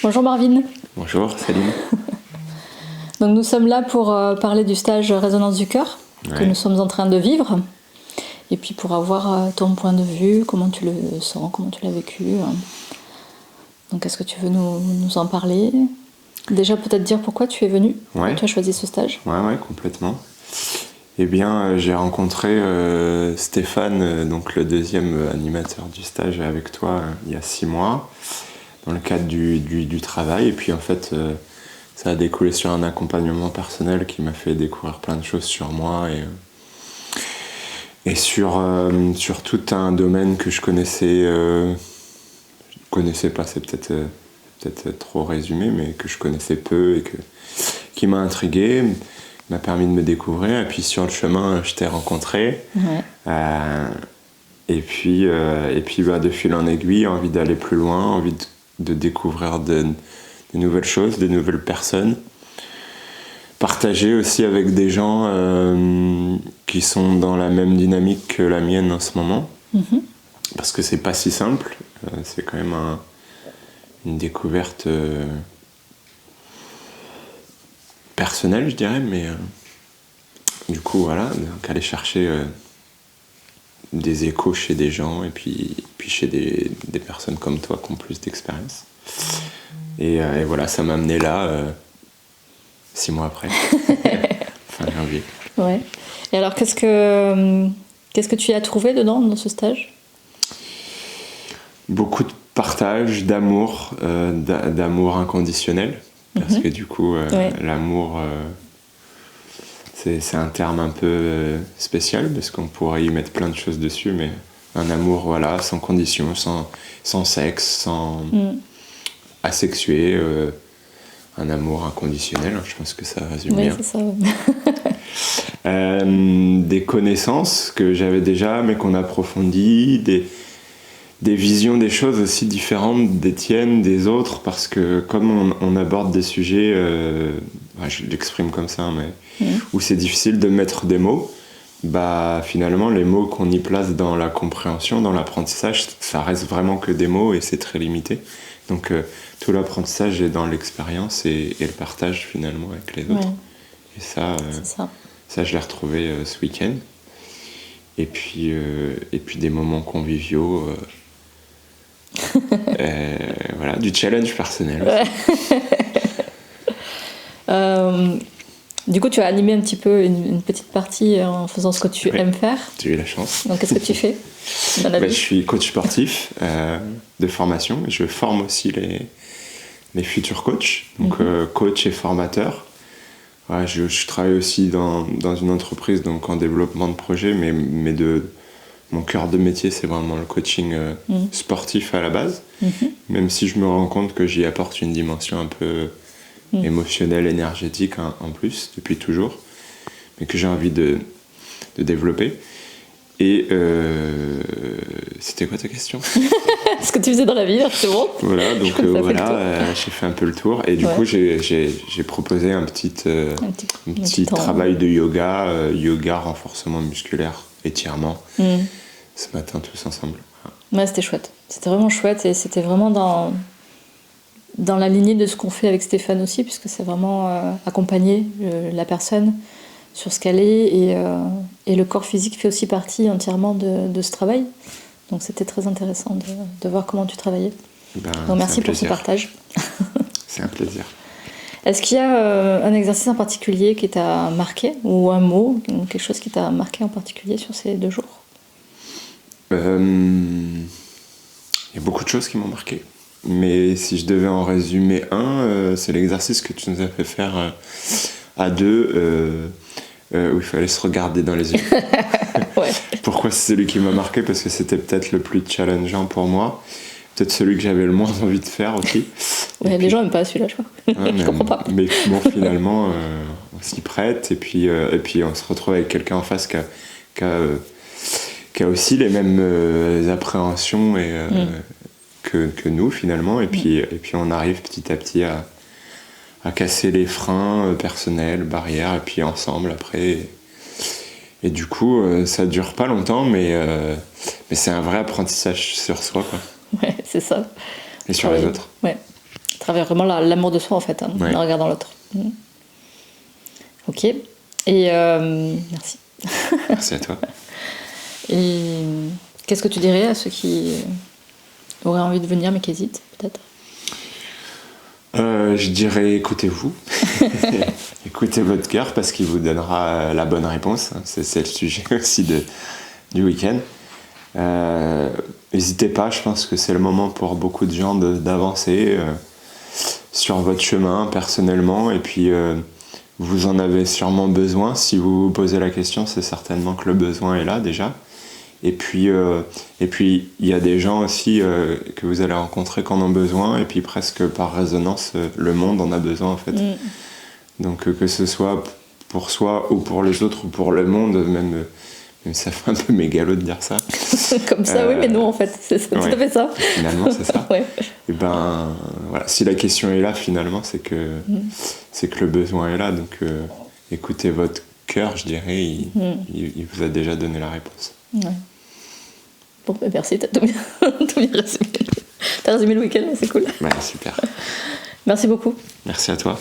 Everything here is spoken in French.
Bonjour Marvin. Bonjour Céline. Donc nous sommes là pour parler du stage Résonance du cœur que nous sommes en train de vivre. Et puis pour avoir ton point de vue, comment tu le sens, comment tu l'as vécu. Donc est-ce que tu veux nous en parler? Déjà peut-être dire pourquoi tu es venu, pourquoi tu as choisi ce stage. Ouais, complètement. Eh bien, j'ai rencontré Stéphane, donc le deuxième animateur du stage avec toi il y a 6 mois, dans le cadre du travail. Et puis en fait, ça a découlé sur un accompagnement personnel qui m'a fait découvrir plein de choses sur moi et sur tout un domaine que je connaissais pas, c'est peut-être trop résumé, mais que je connaissais peu et qui m'a intrigué, m'a permis de me découvrir. Et puis sur le chemin, je t'ai rencontré. Et puis de fil en aiguille, envie d'aller plus loin, envie de découvrir de nouvelles choses, de nouvelles personnes. Partager aussi avec des gens qui sont dans la même dynamique que la mienne en ce moment. Parce que c'est pas si simple. C'est quand même une découverte personnelle, je dirais, mais du coup, voilà, donc aller chercher des échos chez des gens et puis chez des personnes comme toi qui ont plus d'expérience. Et voilà, ça m'a amené là 6 mois après, fin janvier. Ouais. Et alors, qu'est-ce que tu y as trouvé dedans, dans ce stage? Beaucoup de partage, d'amour, d'amour inconditionnel. Parce que du coup, l'amour, c'est un terme un peu spécial, parce qu'on pourrait y mettre plein de choses dessus, mais un amour, voilà, sans condition, sans sexe, sans asexué, un amour inconditionnel, je pense que ça résume bien. Oui, c'est ça. Des connaissances que j'avais déjà, mais qu'on approfondit, des visions des choses aussi différentes des tiennes, des autres, parce que comme on aborde des sujets, je l'exprime comme ça, mais où c'est difficile de mettre des mots, bah finalement les mots qu'on y place dans la compréhension, dans l'apprentissage, ça reste vraiment que des mots et c'est très limité. Donc tout l'apprentissage est dans l'expérience et le partage finalement avec les autres. Et ça je l'ai retrouvé ce week-end. Et puis des moments conviviaux. Voilà, du challenge personnel. Du coup, tu as animé un petit peu une petite partie en faisant ce que tu aimes faire. J'ai eu la chance. Donc, qu'est-ce que tu fais dans la vie? Je suis coach sportif de formation. Je forme aussi les futurs coachs, donc coach et formateur. Ouais, je travaille aussi dans une entreprise donc en développement de projet, mais mon cœur de métier, c'est vraiment le coaching sportif à la base, même si je me rends compte que j'y apporte une dimension un peu émotionnelle, énergétique en plus, depuis toujours, mais que j'ai envie de développer. Et c'était quoi ta question? Ce que tu faisais dans la vie, c'est bon. Voilà, donc j'ai fait un peu le tour. Et du coup, j'ai proposé un petit travail de yoga, renforcement musculaire, étirement, ce matin tous ensemble. Ouais, c'était chouette. C'était vraiment chouette et c'était vraiment dans la lignée de ce qu'on fait avec Stéphane aussi, puisque c'est vraiment accompagner la personne sur ce qu'elle est et le corps physique fait aussi partie entièrement de ce travail. Donc c'était très intéressant de voir comment tu travaillais. Donc merci pour ce partage. C'est un plaisir. Est-ce qu'il y a un exercice en particulier qui t'a marqué, ou un mot, quelque chose qui t'a marqué en particulier sur ces 2 jours? Il y a beaucoup de choses qui m'ont marqué. Mais si je devais en résumer un, c'est l'exercice que tu nous as fait faire à 2, où il fallait se regarder dans les yeux. Pourquoi c'est celui qui m'a marqué? Parce que c'était peut-être le plus challengeant pour moi. Peut-être celui que j'avais le moins envie de faire aussi. Les gens n'aiment pas celui-là, je crois. Je comprends pas. Mais bon, finalement, on s'y prête. Et puis on se retrouve avec quelqu'un en face qui a aussi les mêmes appréhensions que nous, finalement. Et puis on arrive petit à petit à casser les freins personnels, barrières, et puis ensemble après. Et du coup, ça dure pas longtemps, mais c'est un vrai apprentissage sur soi, quoi. Ouais, c'est ça. Et sur les autres. Ouais. travers vraiment l'amour de soi, en fait, Ouais. en regardant l'autre. Ok. Et merci. Merci à toi. Et qu'est-ce que tu dirais à ceux qui auraient envie de venir mais qui hésitent, peut-être? Je dirais écoutez-vous. Écoutez votre cœur parce qu'il vous donnera la bonne réponse. C'est le sujet aussi du week-end. N'hésitez pas, je pense que c'est le moment pour beaucoup de gens d'avancer sur votre chemin personnellement, et puis vous en avez sûrement besoin. Si vous vous posez la question, c'est certainement que le besoin est là déjà. Et puis il y a des gens aussi que vous allez rencontrer qui en ont besoin, et puis presque par résonance, le monde en a besoin en fait. Donc que ce soit pour soi ou pour les autres ou pour le monde, même ça fait un peu mégalo de dire ça. Comme ça, oui, mais non, en fait, c'est tout à fait ça. Finalement, c'est ça. Ouais. Et ben, voilà, si la question est là, finalement, c'est que le besoin est là. Donc, écoutez votre cœur, je dirais, il vous a déjà donné la réponse. Ouais. Bon, bah merci, t'as tout bien résumé. T'as résumé le week-end, c'est cool. Ouais, super. Merci beaucoup. Merci à toi.